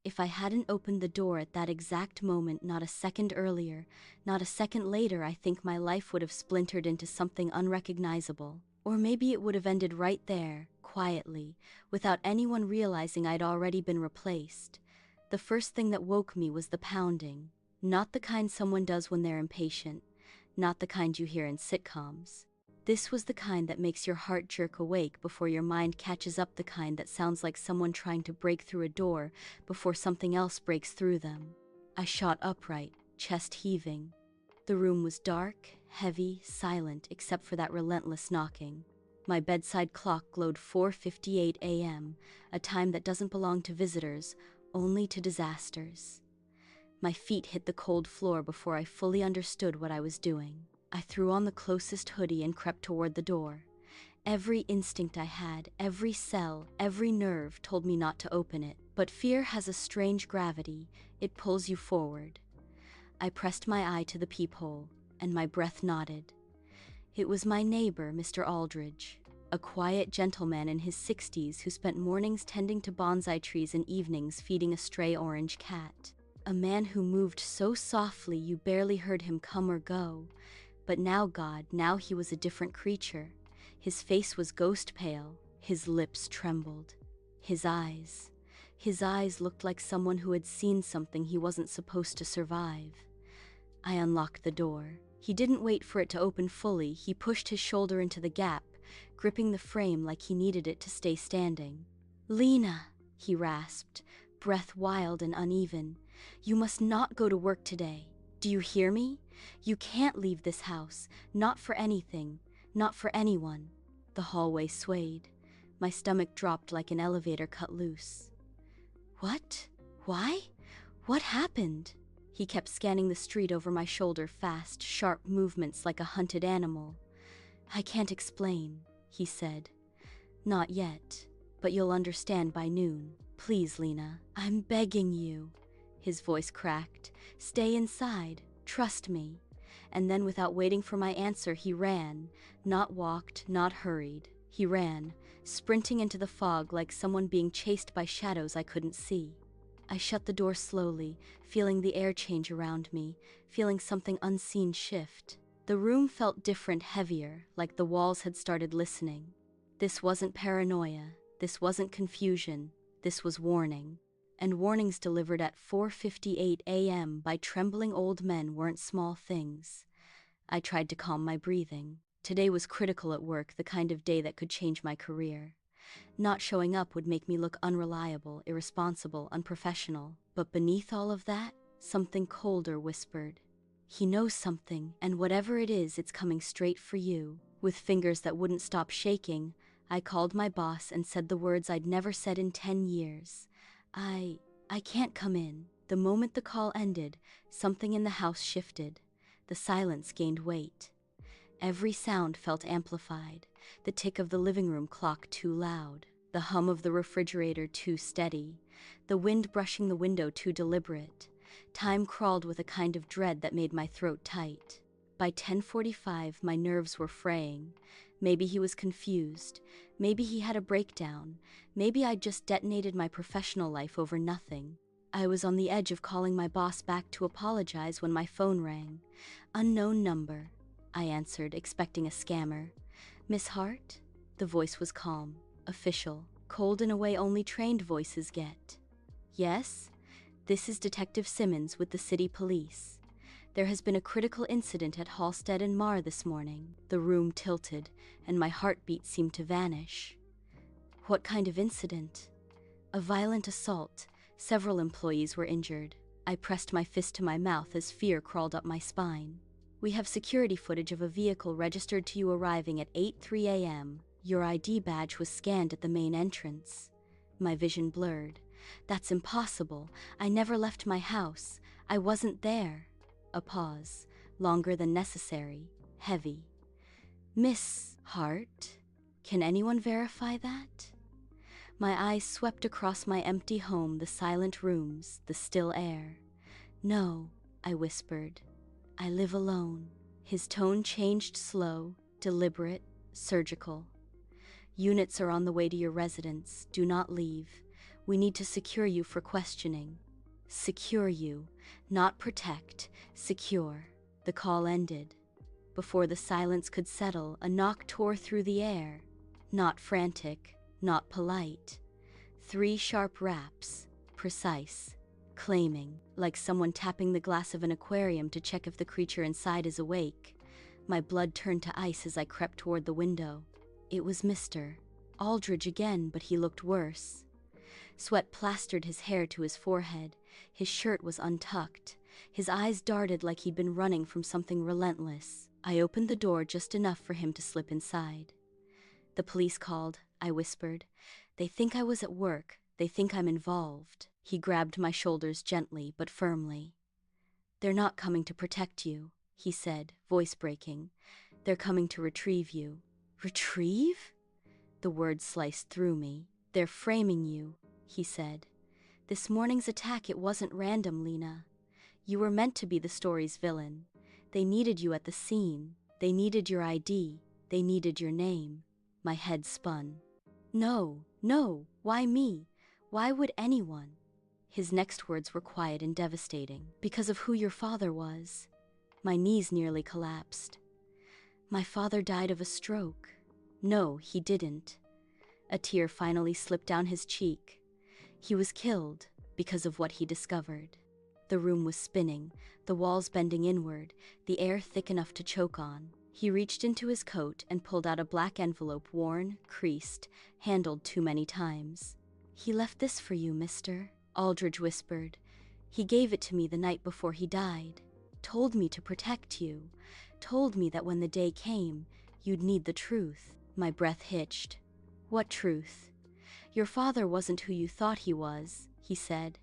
If I hadn't opened the door at that exact moment, not a second earlier, not a second later, I think my life would have splintered into something unrecognizable. Or maybe it would have ended right there, quietly, without anyone realizing I'd already been replaced. The first thing that woke me was the pounding. Not the kind someone does when they're impatient. Not the kind you hear in sitcoms. This was the kind that makes your heart jerk awake before your mind catches up, the kind that sounds like someone trying to break through a door before something else breaks through them. I shot upright, chest heaving. The room was dark, heavy, silent, except for that relentless knocking. My bedside clock glowed 4:58 a.m., a time that doesn't belong to visitors, only to disasters. My feet hit the cold floor before I fully understood what I was doing. I threw on the closest hoodie and crept toward the door. Every instinct I had, every cell, every nerve told me not to open it. But fear has a strange gravity. It pulls you forward. I pressed my eye to the peephole, and my breath nodded. It was my neighbor, Mr. Aldridge, a quiet gentleman in his 60s who spent mornings tending to bonsai trees and evenings feeding a stray orange cat. A man who moved so softly you barely heard him come or go. But now he was a different creature. His face was ghost pale, his lips trembled. His eyes looked like someone who had seen something he wasn't supposed to survive. I unlocked the door. He didn't wait for it to open fully. He pushed his shoulder into the gap, gripping the frame like he needed it to stay standing. "Lena," he rasped, breath wild and uneven. "You must not go to work today. Do you hear me? You can't leave this house. Not for anything. Not for anyone." The hallway swayed. My stomach dropped like an elevator cut loose. "What? Why? What happened?" He kept scanning the street over my shoulder, fast, sharp movements like a hunted animal. "I can't explain," he said. "Not yet. But you'll understand by noon. Please, Lena. I'm begging you." His voice cracked. "Stay inside. Trust me." And then, without waiting for my answer, he ran. Not walked, not hurried. He ran, sprinting into the fog like someone being chased by shadows I couldn't see. I shut the door slowly, feeling the air change around me, feeling something unseen shift. The room felt different, heavier, like the walls had started listening. This wasn't paranoia. This wasn't confusion. This was warning. And warnings delivered at 4:58 a.m. by trembling old men weren't small things. I tried to calm my breathing. Today was critical at work, the kind of day that could change my career. Not showing up would make me look unreliable, irresponsible, unprofessional. But beneath all of that, something colder whispered. "He knows something, and whatever it is, it's coming straight for you." With fingers that wouldn't stop shaking, I called my boss and said the words I'd never said in 10 years. I can't come in." The moment the call ended, something in the house shifted. The silence gained weight. Every sound felt amplified. The tick of the living room clock too loud. The hum of the refrigerator too steady. The wind brushing the window too deliberate. Time crawled with a kind of dread that made my throat tight. By 10:45, my nerves were fraying. Maybe he was confused. Maybe he had a breakdown. Maybe I'd just detonated my professional life over nothing. I was on the edge of calling my boss back to apologize when my phone rang. "Unknown number," I answered, expecting a scammer. "Miss Hart?" The voice was calm, official, cold in a way only trained voices get. "Yes? This is Detective Simmons with the city police. There has been a critical incident at Halstead and Marr this morning." The room tilted, and my heartbeat seemed to vanish. "What kind of incident?" "A violent assault. Several employees were injured." I pressed my fist to my mouth as fear crawled up my spine. "We have security footage of a vehicle registered to you arriving at 8:03 a.m. Your ID badge was scanned at the main entrance." My vision blurred. "That's impossible. I never left my house. I wasn't there." A pause, longer than necessary, heavy. "Miss Hart, can anyone verify that?" My eyes swept across my empty home, the silent rooms, the still air. "No," I whispered. "I live alone." His tone changed, slow, deliberate, surgical. "Units are on the way to your residence. Do not leave. We need to secure you for questioning. Secure you, not protect, secure. The call ended. Before the silence could settle, a knock tore through the air. Not frantic, not polite. 3 sharp raps, precise, claiming, like someone tapping the glass of an aquarium to check if the creature inside is awake. My blood turned to ice as I crept toward the window. It was Mr. Aldridge again, but he looked worse. Sweat plastered his hair to his forehead. His shirt was untucked. His eyes darted like he'd been running from something relentless. I opened the door just enough for him to slip inside. "The police called," I whispered. "They think I was at work. They think I'm involved." He grabbed my shoulders gently but firmly. "They're not coming to protect you," he said, voice breaking. "They're coming to retrieve you." "Retrieve?" The word sliced through me. "They're framing you," he said. "This morning's attack, it wasn't random, Lena. You were meant to be the story's villain. They needed you at the scene. They needed your ID. They needed your name." My head spun. "No, no, why me? Why would anyone?" His next words were quiet and devastating. "Because of who your father was." My knees nearly collapsed. "My father died of a stroke." "No, he didn't." A tear finally slipped down his cheek. "He was killed because of what he discovered." The room was spinning, the walls bending inward, the air thick enough to choke on. He reached into his coat and pulled out a black envelope, worn, creased, handled too many times. "He left this for you, mister," Aldridge whispered. "He gave it to me the night before he died. Told me to protect you. Told me that when the day came, you'd need the truth." My breath hitched. "What truth?" "Your father wasn't who you thought he was," he said.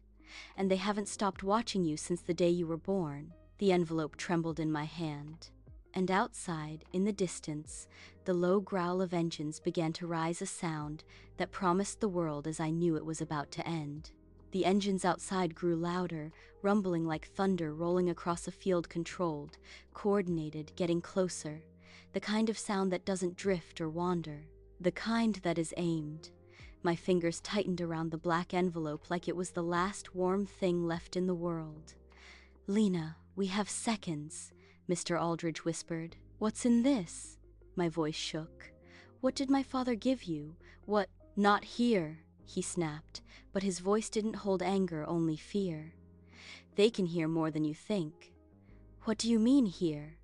"And they haven't stopped watching you since the day you were born." The envelope trembled in my hand. And outside, in the distance, the low growl of engines began to rise, a sound that promised the world as I knew it was about to end. The engines outside grew louder, rumbling like thunder rolling across a field, controlled, coordinated, getting closer. The kind of sound that doesn't drift or wander. The kind that is aimed. My fingers tightened around the black envelope like it was the last warm thing left in the world. "Lena, we have seconds," Mr. Aldridge whispered. "What's in this?" My voice shook. "What did my father give you? What—" "Not here," he snapped, but his voice didn't hold anger, only fear. "They can hear more than you think." "What do you mean, here?"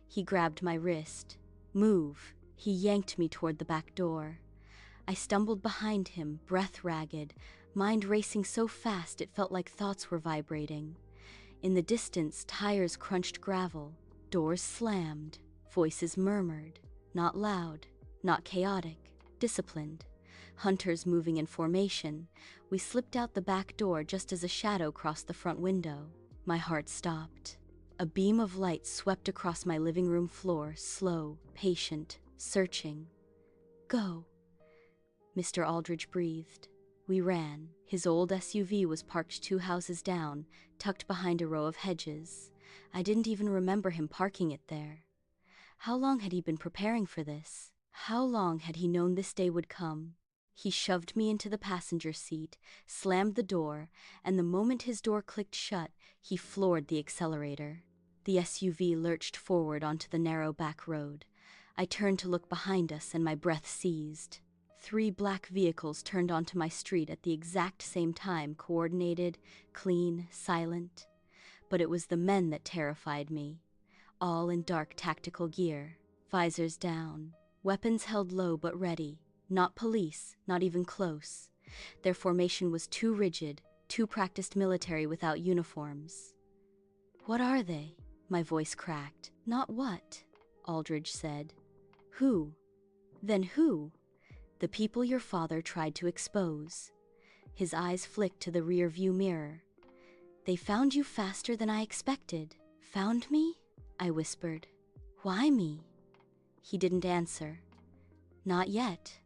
He grabbed my wrist. "Move." He yanked me toward the back door. I stumbled behind him, breath ragged, mind racing so fast it felt like thoughts were vibrating. In the distance, tires crunched gravel, doors slammed, voices murmured, not loud, not chaotic, disciplined. Hunters moving in formation. We slipped out the back door just as a shadow crossed the front window. My heart stopped. A beam of light swept across my living room floor, slow, patient, searching. "Go," Mr. Aldridge breathed. We ran. His old SUV was parked 2 houses down, tucked behind a row of hedges. I didn't even remember him parking it there. How long had he been preparing for this? How long had he known this day would come? He shoved me into the passenger seat, slammed the door, and the moment his door clicked shut, he floored the accelerator. The SUV lurched forward onto the narrow back road. I turned to look behind us, and my breath seized. 3 black vehicles turned onto my street at the exact same time, coordinated, clean, silent. But it was the men that terrified me, all in dark tactical gear, visors down, weapons held low but ready. Not police, not even close. Their formation was too rigid, too practiced military without uniforms. "What are they?" My voice cracked. "Not what," Aldridge said. "Who?" "Then who?" "The people your father tried to expose." His eyes flicked to the rear view mirror. "They found you faster than I expected." "Found me?" I whispered. "Why me?" He didn't answer. "Not yet."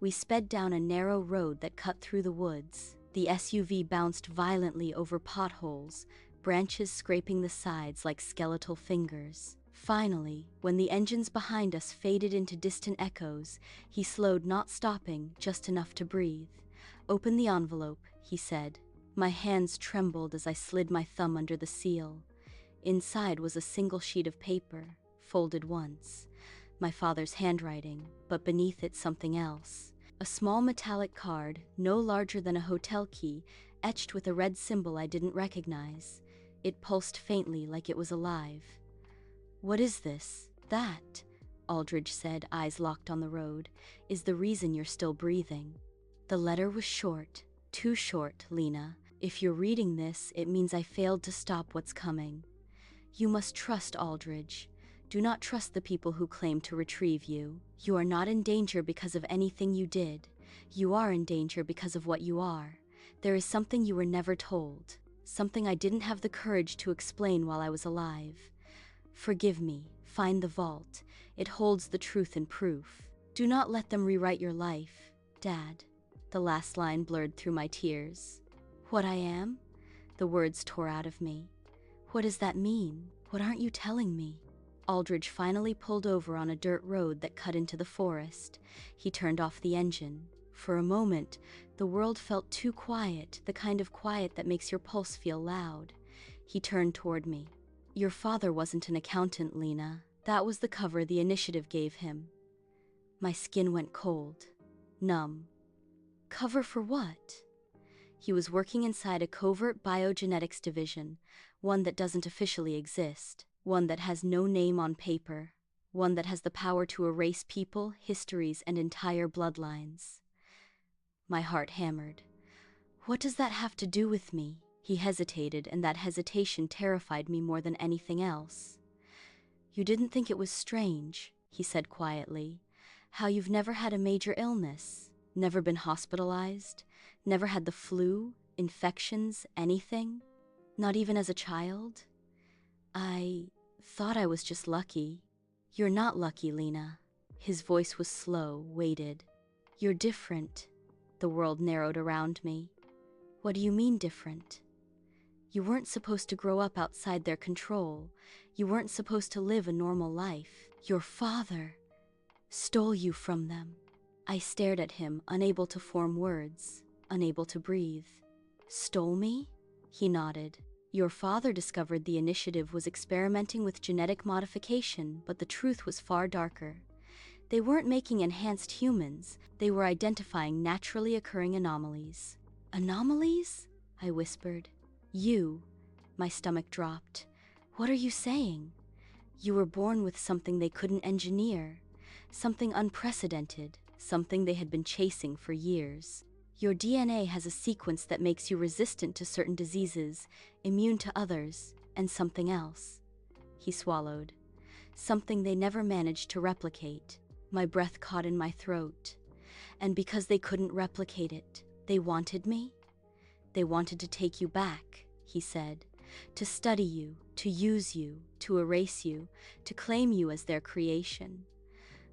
We sped down a narrow road that cut through the woods. The SUV bounced violently over potholes, branches scraping the sides like skeletal fingers. Finally, when the engines behind us faded into distant echoes, he slowed, not stopping, just enough to breathe. Open the envelope, he said. My hands trembled as I slid my thumb under the seal. Inside was a single sheet of paper, folded once. My father's handwriting, but beneath it something else. A small metallic card, no larger than a hotel key, etched with a red symbol I didn't recognize. It pulsed faintly like it was alive. What is this? That, Aldridge said, eyes locked on the road, is the reason you're still breathing. The letter was short. Too short, Lena. If you're reading this, it means I failed to stop what's coming. You must trust Aldridge. Do not trust the people who claim to retrieve you. You are not in danger because of anything you did. You are in danger because of what you are. There is something you were never told. Something I didn't have the courage to explain while I was alive. Forgive me. Find the vault. It holds the truth and proof. Do not let them rewrite your life. Dad. The last line blurred through my tears. What I am? The words tore out of me. What does that mean? What aren't you telling me? Aldridge finally pulled over on a dirt road that cut into the forest. He turned off the engine. For a moment, the world felt too quiet, the kind of quiet that makes your pulse feel loud. He turned toward me. Your father wasn't an accountant, Lena. That was the cover the initiative gave him. My skin went cold, numb. Cover for what? He was working inside a covert biogenetics division, one that doesn't officially exist, one that has no name on paper, one that has the power to erase people, histories, and entire bloodlines. My heart hammered. What does that have to do with me? He hesitated, and that hesitation terrified me more than anything else. You didn't think it was strange, he said quietly, how you've never had a major illness, never been hospitalized, never had the flu, infections, anything? Not even as a child? I thought I was just lucky. You're not lucky, Lena. His voice was slow, weighted. You're different. The world narrowed around me. What do you mean different? You weren't supposed to grow up outside their control. You weren't supposed to live a normal life. Your father stole you from them. I stared at him, unable to form words, unable to breathe. Stole me? He nodded. Your father discovered the initiative was experimenting with genetic modification, but the truth was far darker. They weren't making enhanced humans. They were identifying naturally occurring anomalies. Anomalies? I whispered. You. My stomach dropped. What are you saying? You were born with something they couldn't engineer. Something unprecedented. Something they had been chasing for years. Your DNA has a sequence that makes you resistant to certain diseases, immune to others, and something else. He swallowed. Something they never managed to replicate. My breath caught in my throat. And because they couldn't replicate it, they wanted me? They wanted to take you back, he said. To study you, to use you, to erase you, to claim you as their creation.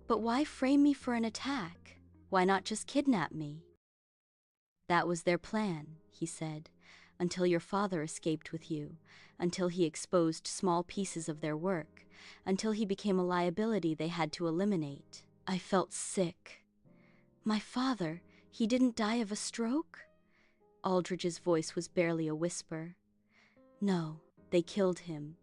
But why frame me for an attack? Why not just kidnap me? That was their plan, he said, until your father escaped with you, until he exposed small pieces of their work, until he became a liability they had to eliminate. I felt sick. My father, he didn't die of a stroke? Aldridge's voice was barely a whisper. No, they killed him,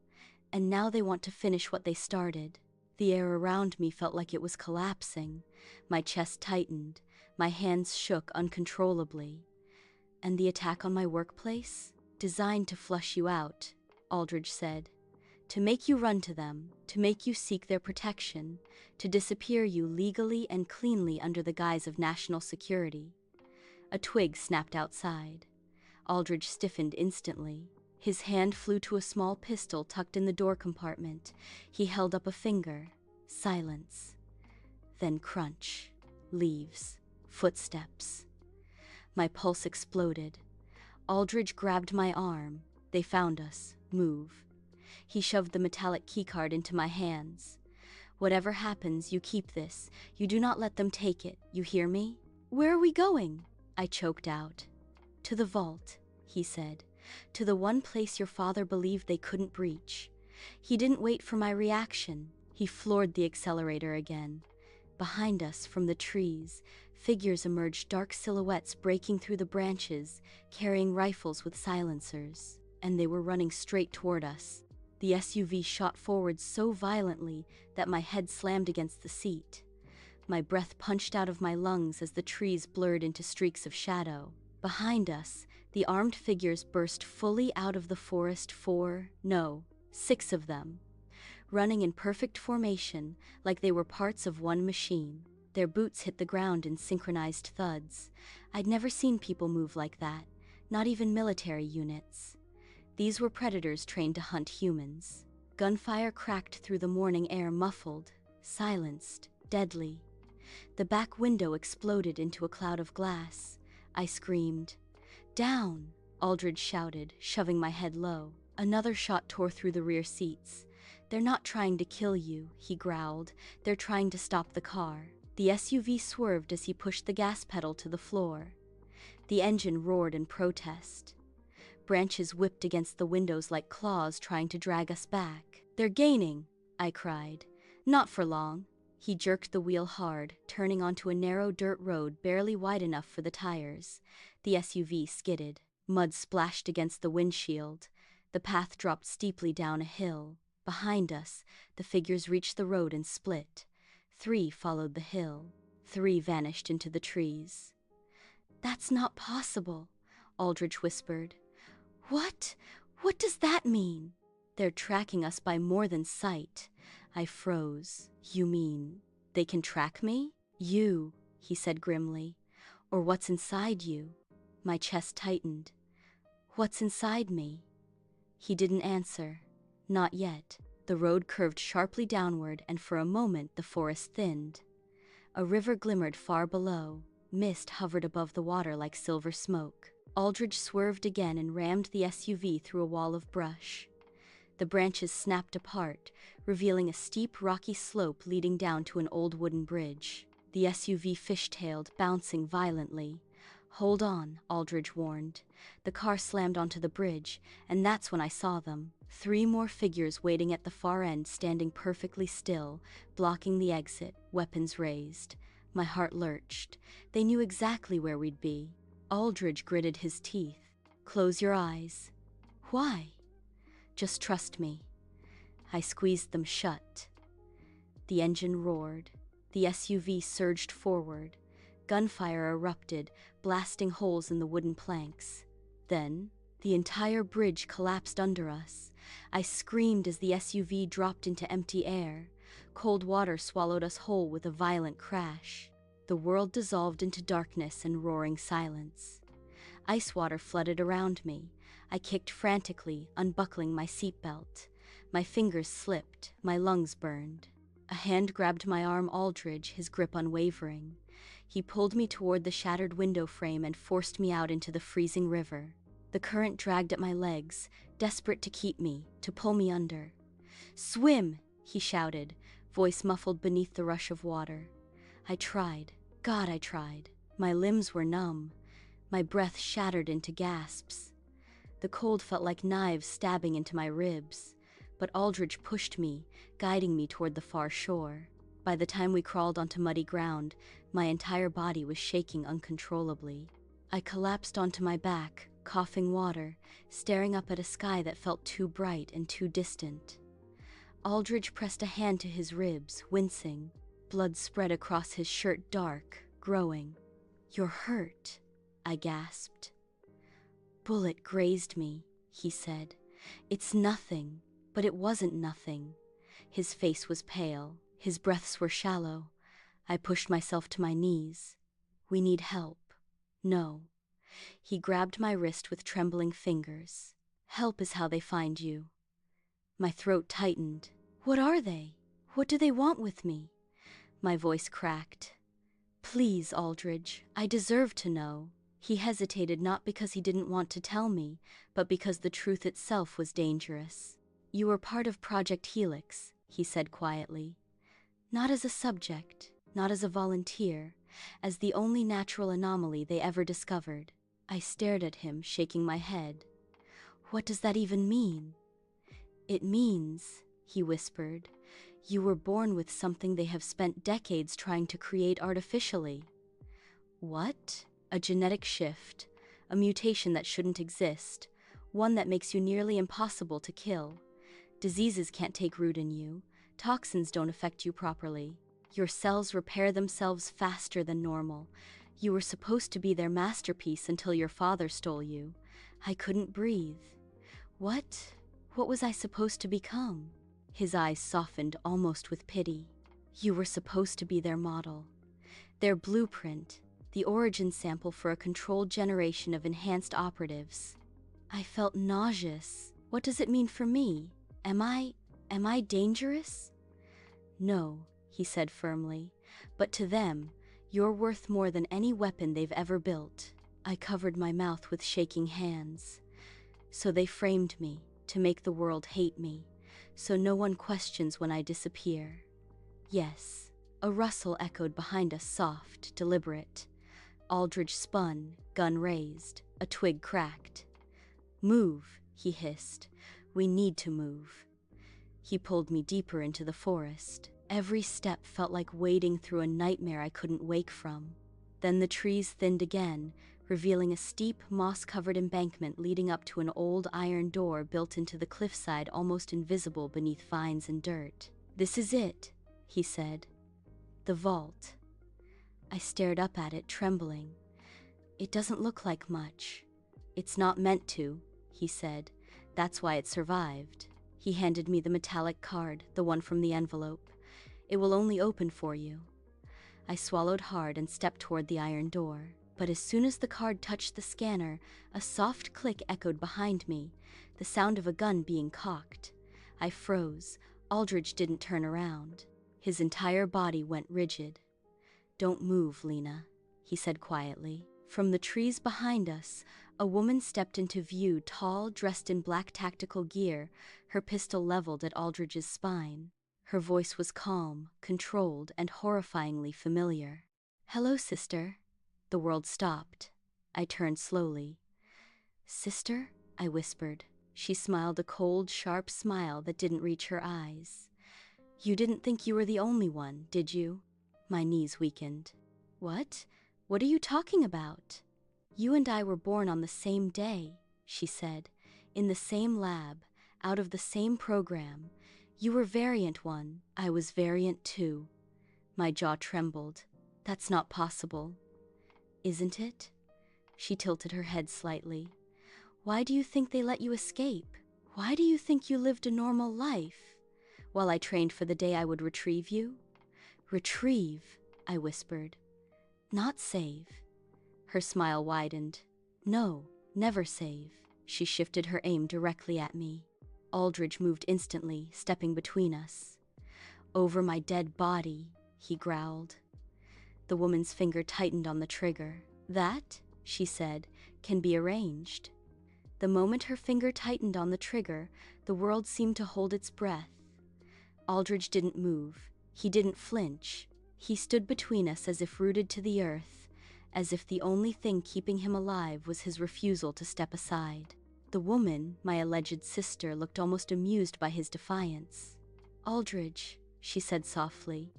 and now they want to finish what they started. The air around me felt like it was collapsing. My chest tightened. My hands shook uncontrollably. And the attack on my workplace? Designed to flush you out, Aldridge said. To make you run to them, to make you seek their protection, to disappear you legally and cleanly under the guise of national security. A twig snapped outside. Aldridge stiffened instantly. His hand flew to a small pistol tucked in the door compartment. He held up a finger. Silence. Then crunch. Leaves. Footsteps. My pulse exploded. Aldridge grabbed my arm. They found us. Move. He shoved the metallic keycard into my hands. Whatever happens, you keep this. You do not let them take it. You hear me? Where are we going? I choked out. To the vault, he said. To the one place your father believed they couldn't breach. He didn't wait for my reaction. He floored the accelerator again. Behind us, from the trees, Figures emerged, dark silhouettes breaking through the branches, carrying rifles with silencers, and they were running straight toward us. The SUV shot forward so violently that my head slammed against the seat. My breath punched out of my lungs as the trees blurred into streaks of shadow. Behind us, the armed figures burst fully out of the forest, six of them, running in perfect formation like they were parts of one machine. Their boots hit the ground in synchronized thuds. I'd never seen people move like that, not even military units. These were predators trained to hunt humans. Gunfire cracked through the morning air, muffled, silenced, deadly. The back window exploded into a cloud of glass. I screamed. "Down!" Aldridge shouted, shoving my head low. Another shot tore through the rear seats. "They're not trying to kill you," he growled. "They're trying to stop the car." The SUV swerved as he pushed the gas pedal to the floor. The engine roared in protest. Branches whipped against the windows like claws trying to drag us back. "They're gaining," I cried. "Not for long." He jerked the wheel hard, turning onto a narrow dirt road barely wide enough for the tires. The SUV skidded. Mud splashed against the windshield. The path dropped steeply down a hill. Behind us, the figures reached the road and split. 3 followed the hill. 3 vanished into the trees. "That's not possible," Aldridge whispered. What? What does that mean?" "They're tracking us by more than sight." I froze. "You mean they can track me?" "You," he said grimly. "Or what's inside you." My chest tightened. "What's inside me?" He didn't answer. Not yet. The road curved sharply downward, and for a moment the forest thinned. A river glimmered far below. Mist hovered above the water like silver smoke. Aldridge swerved again and rammed the SUV through a wall of brush. The branches snapped apart, revealing a steep, rocky slope leading down to an old wooden bridge. The SUV fishtailed, bouncing violently. "Hold on," Aldridge warned. The car slammed onto the bridge, and that's when I saw them. 3 more figures waiting at the far end, standing perfectly still, blocking the exit, weapons raised. My heart lurched. They knew exactly where we'd be. Aldridge gritted his teeth. "Close your eyes." "Why?" "Just trust me." I squeezed them shut. The engine roared. The SUV surged forward. Gunfire erupted, blasting holes in the wooden planks. Then, the entire bridge collapsed under us. I screamed as the SUV dropped into empty air. Cold water swallowed us whole with a violent crash. The world dissolved into darkness and roaring silence. Ice water flooded around me. I kicked frantically, unbuckling my seatbelt. My fingers slipped, my lungs burned. A hand grabbed my arm, Aldridge, his grip unwavering. He pulled me toward the shattered window frame and forced me out into the freezing river. The current dragged at my legs, desperate to keep me, to pull me under. "Swim!" he shouted, voice muffled beneath the rush of water. I tried. God, I tried. My limbs were numb. My breath shattered into gasps. The cold felt like knives stabbing into my ribs, but Aldridge pushed me, guiding me toward the far shore. By the time we crawled onto muddy ground, my entire body was shaking uncontrollably. I collapsed onto my back, coughing water, staring up at a sky that felt too bright and too distant. Aldridge pressed a hand to his ribs, wincing. Blood spread across his shirt, dark, growing. "You're hurt," I gasped. "Bullet grazed me," he said. "It's nothing." But it wasn't nothing. His face was pale. His breaths were shallow. I pushed myself to my knees. "We need help." "No." He grabbed my wrist with trembling fingers. "Help is how they find you." My throat tightened. "What are they? What do they want with me?" My voice cracked. "Please, Aldridge, I deserve to know." He hesitated, not because he didn't want to tell me, but because the truth itself was dangerous. "You were part of Project Helix," he said quietly. "Not as a subject, not as a volunteer, as the only natural anomaly they ever discovered." I stared at him, shaking my head. "What does that even mean?" "It means," he whispered, "you were born with something they have spent decades trying to create artificially." What? A genetic shift, a mutation that shouldn't exist, one that makes you nearly impossible to kill. Diseases can't take root in you, toxins don't affect you properly. Your cells repair themselves faster than normal. You were supposed to be their masterpiece until your father stole you. I couldn't breathe. What? What was I supposed to become? His eyes softened almost with pity. You were supposed to be their model, their blueprint, the origin sample for a controlled generation of enhanced operatives. I felt nauseous. What does it mean for me? Am I dangerous? No, he said firmly, but to them, you're worth more than any weapon they've ever built. I covered my mouth with shaking hands. So they framed me, to make the world hate me, so no one questions when I disappear. Yes, a rustle echoed behind us, soft, deliberate. Aldridge spun, gun raised, a twig cracked. Move, he hissed. We need to move. He pulled me deeper into the forest. Every step felt like wading through a nightmare I couldn't wake from. Then the trees thinned again, revealing a steep, moss-covered embankment leading up to an old iron door built into the cliffside, almost invisible beneath vines and dirt. This is it, he said. The vault. I stared up at it, trembling. It doesn't look like much. It's not meant to, he said. That's why it survived. He handed me the metallic card, the one from the envelope. It will only open for you. I swallowed hard and stepped toward the iron door. But as soon as the card touched the scanner, a soft click echoed behind me, the sound of a gun being cocked. I froze. Aldridge didn't turn around. His entire body went rigid. Don't move, Lena, he said quietly. From the trees behind us, a woman stepped into view, tall, dressed in black tactical gear, her pistol leveled at Aldridge's spine. Her voice was calm, controlled, and horrifyingly familiar. Hello, sister. The world stopped. I turned slowly. Sister? I whispered. She smiled a cold, sharp smile that didn't reach her eyes. You didn't think you were the only one, did you? My knees weakened. What? What are you talking about? You and I were born on the same day, she said, in the same lab, out of the same program. You were Variant 1, I was Variant 2. My jaw trembled. That's not possible. Isn't it? She tilted her head slightly. Why do you think they let you escape? Why do you think you lived a normal life? While I trained for the day I would retrieve you? Retrieve, I whispered. Not save. Her smile widened. No, never save. She shifted her aim directly at me. Aldridge moved instantly, stepping between us. Over my dead body, he growled. The woman's finger tightened on the trigger. That, she said, can be arranged. The moment her finger tightened on the trigger, the world seemed to hold its breath. Aldridge didn't move. He didn't flinch. He stood between us as if rooted to the earth, as if the only thing keeping him alive was his refusal to step aside. The woman, my alleged sister, looked almost amused by his defiance. Aldridge, she said softly,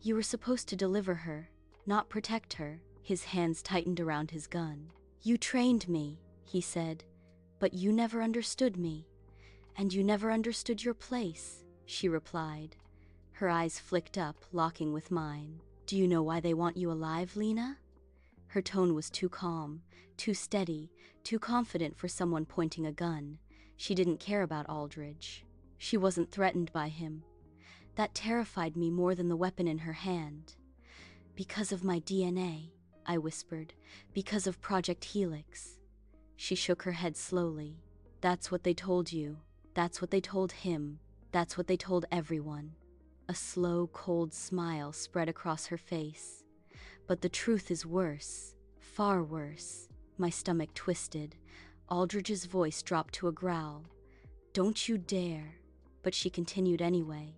you were supposed to deliver her, not protect her. His hands tightened around his gun. You trained me, he said, but you never understood me. And you never understood your place, she replied. Her eyes flicked up, locking with mine. Do you know why they want you alive, Lena? Her tone was too calm, too steady, too confident for someone pointing a gun. She didn't care about Aldridge. She wasn't threatened by him. That terrified me more than the weapon in her hand. Because of my DNA, I whispered. Because of Project Helix. She shook her head slowly. That's what they told you. That's what they told him. That's what they told everyone. A slow, cold smile spread across her face. But the truth is worse. Far worse. My stomach twisted. Aldridge's voice dropped to a growl. Don't you dare. But she continued anyway.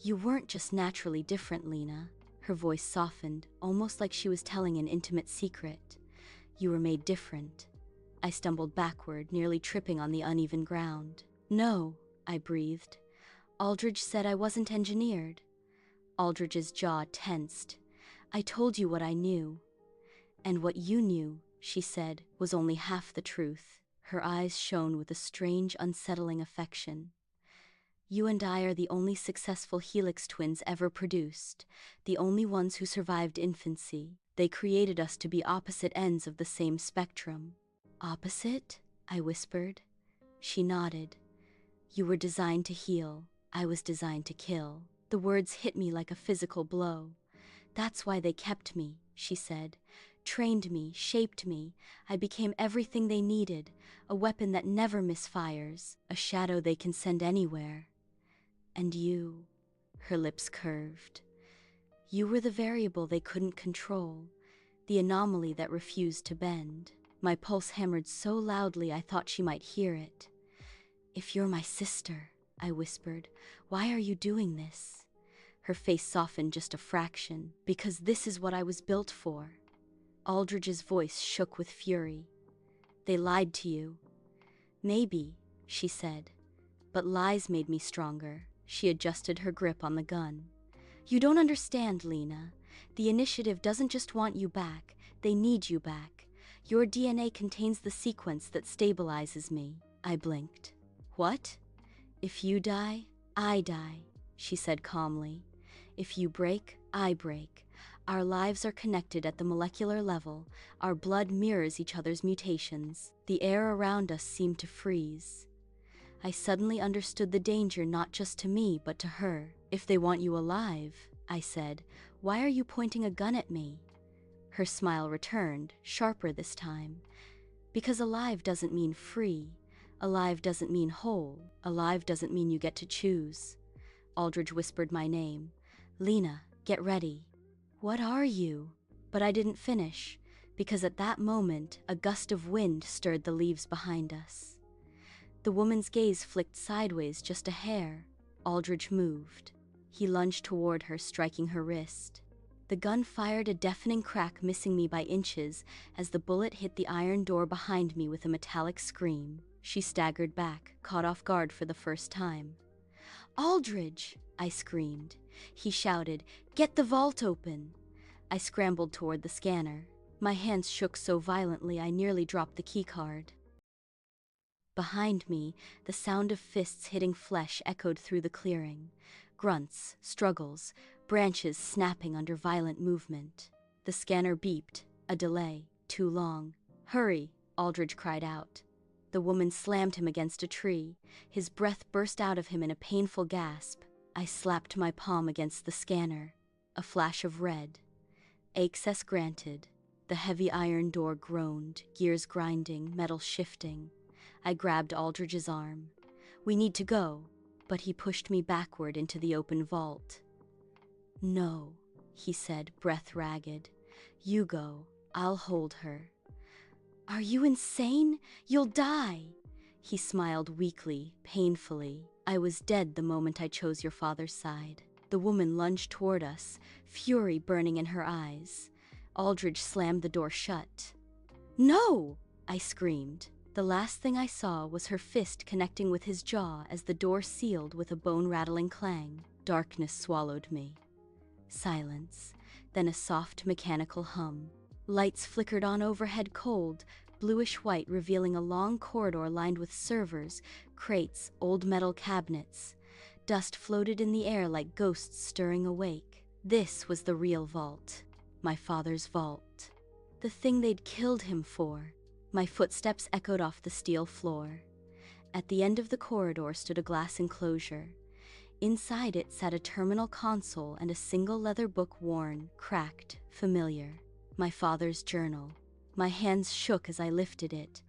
You weren't just naturally different, Lena. Her voice softened, almost like she was telling an intimate secret. You were made different. I stumbled backward, nearly tripping on the uneven ground. No, I breathed. Aldridge said I wasn't engineered. Aldridge's jaw tensed. I told you what I knew. And what you knew, she said, was only half the truth. Her eyes shone with a strange, unsettling affection. You and I are the only successful helix twins ever produced, the only ones who survived infancy. They created us to be opposite ends of the same spectrum. Opposite? I whispered. She nodded. You were designed to heal. I was designed to kill. The words hit me like a physical blow. That's why they kept me, she said. Trained me, shaped me. I became everything they needed, a weapon that never misfires, a shadow they can send anywhere. And you, her lips curved. You were the variable they couldn't control, the anomaly that refused to bend. My pulse hammered so loudly I thought she might hear it. If you're my sister, I whispered, why are you doing this? Her face softened just a fraction. Because this is what I was built for. Aldridge's voice shook with fury. They lied to you. Maybe, she said, but lies made me stronger. She adjusted her grip on the gun. You don't understand, Lena. The initiative doesn't just want you back, they need you back. Your DNA contains the sequence that stabilizes me. I blinked. What? If you die, I die, she said calmly. If you break, I break. Our lives are connected at the molecular level. Our blood mirrors each other's mutations. The air around us seemed to freeze. I suddenly understood the danger not just to me, but to her. If they want you alive, I said, why are you pointing a gun at me? Her smile returned, sharper this time. Because alive doesn't mean free. Alive doesn't mean whole. Alive doesn't mean you get to choose. Aldridge whispered my name. Lena, get ready. What are you? But I didn't finish, because at that moment, a gust of wind stirred the leaves behind us. The woman's gaze flicked sideways just a hair. Aldridge moved. He lunged toward her, striking her wrist. The gun fired a deafening crack, missing me by inches as the bullet hit the iron door behind me with a metallic scream. She staggered back, caught off guard for the first time. Aldridge! I screamed. He shouted, "Get the vault open!" I scrambled toward the scanner. My hands shook so violently I nearly dropped the keycard. Behind me, the sound of fists hitting flesh echoed through the clearing. Grunts, struggles, branches snapping under violent movement. The scanner beeped. A delay. Too long. "Hurry!" Aldridge cried out. The woman slammed him against a tree. His breath burst out of him in a painful gasp. I slapped my palm against the scanner. A flash of red. Access granted. The heavy iron door groaned, gears grinding, metal shifting. I grabbed Aldridge's arm. "We need to go," but he pushed me backward into the open vault. "No," he said, breath ragged. "You go. I'll hold her." "Are you insane? You'll die!" He smiled weakly, painfully. "I was dead the moment I chose your father's side." The woman lunged toward us, fury burning in her eyes. Aldridge slammed the door shut. "No!" I screamed. The last thing I saw was her fist connecting with his jaw as the door sealed with a bone-rattling clang. Darkness swallowed me. Silence, then a soft mechanical hum. Lights flickered on overhead, cold, bluish-white, revealing a long corridor lined with servers, crates, old metal cabinets. Dust floated in the air like ghosts stirring awake. This was the real vault. My father's vault. The thing they'd killed him for. My footsteps echoed off the steel floor. At the end of the corridor stood a glass enclosure. Inside it sat a terminal console and a single leather book, worn, cracked, familiar. My father's journal. My hands shook as I lifted it.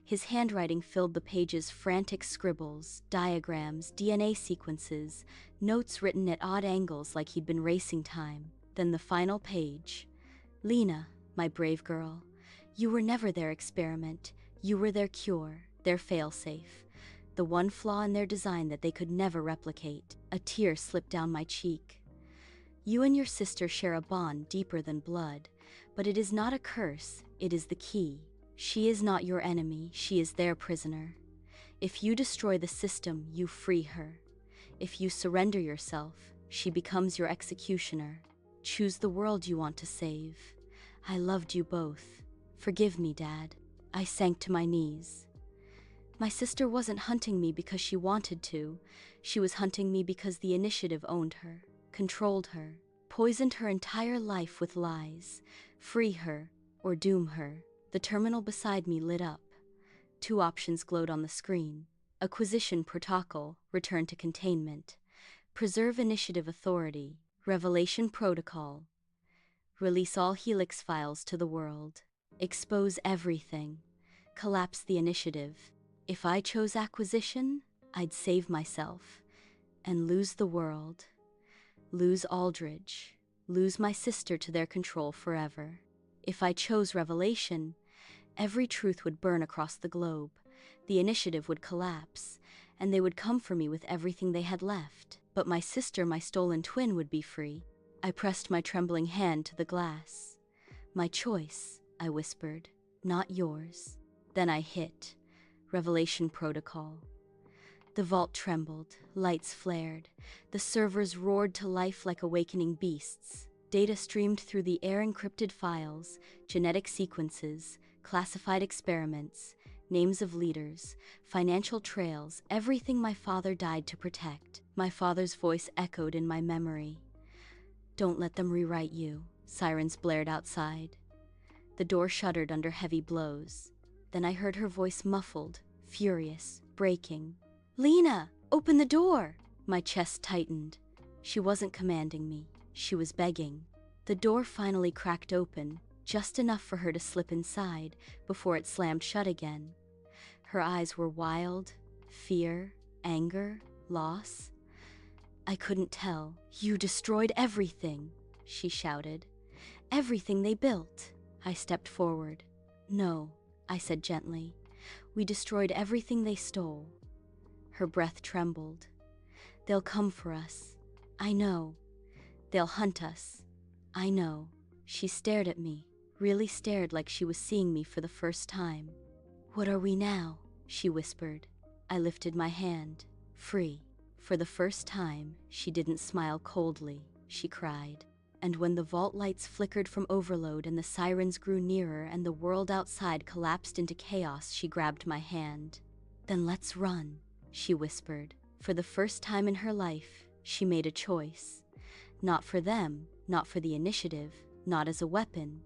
His handwriting filled the pages, frantic scribbles, diagrams, DNA sequences, notes written at odd angles like he'd been racing time. Then the final page. "Lena, my brave girl, you were never their experiment. You were their cure, their failsafe. The one flaw in their design that they could never replicate." A tear slipped down my cheek. "You and your sister share a bond deeper than blood, but it is not a curse, it is the key. She is not your enemy, she is their prisoner. If you destroy the system, you free her. If you surrender yourself, she becomes your executioner. Choose the world you want to save. I loved you both. Forgive me, Dad. I sank to my knees. My sister wasn't hunting me because she wanted to. She was hunting me because the initiative owned her, controlled her, poisoned her entire life with lies. Free her, or doom her. The terminal beside me lit up. 2 options glowed on the screen. Acquisition protocol, return to containment. Preserve initiative authority, revelation protocol. Release all Helix files to the world. Expose everything. Collapse the initiative. If I chose acquisition, I'd save myself. And lose the world. Lose Aldridge. Lose my sister to their control forever. If I chose revelation, every truth would burn across the globe. The initiative would collapse, and they would come for me with everything they had left. But my sister, my stolen twin, would be free. I pressed my trembling hand to the glass. My choice, I whispered, not yours. Then I hit Revelation Protocol. The vault trembled, lights flared, the servers roared to life like awakening beasts. Data streamed through the air, encrypted files, genetic sequences, classified experiments, names of leaders, financial trails, everything my father died to protect. My father's voice echoed in my memory. Don't let them rewrite you, sirens blared outside. The door shuddered under heavy blows. Then I heard her voice muffled, furious, breaking. Lena, open the door! My chest tightened. She wasn't commanding me. She was begging. The door finally cracked open, just enough for her to slip inside before it slammed shut again. Her eyes were wild, fear, anger, loss. I couldn't tell. You destroyed everything, she shouted. Everything they built. I stepped forward. No, I said gently. We destroyed everything they stole. Her breath trembled. They'll come for us. I know. They'll hunt us. I know. She stared at me, really stared like she was seeing me for the first time. What are we now? She whispered. I lifted my hand. Free. For the first time, she didn't smile coldly. She cried. And when the vault lights flickered from overload and the sirens grew nearer and the world outside collapsed into chaos, she grabbed my hand. Then let's run, she whispered. For the first time in her life, she made a choice. Not for them, not for the initiative, not as a weapon,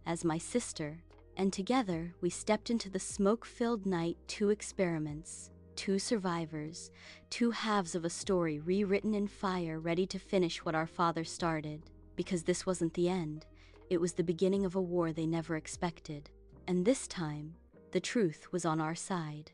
as my sister. And together, we stepped into the smoke-filled night, 2 experiments, 2 survivors, 2 halves of a story rewritten in fire, ready to finish what our father started. Because this wasn't the end. It was the beginning of a war they never expected. And this time, the truth was on our side.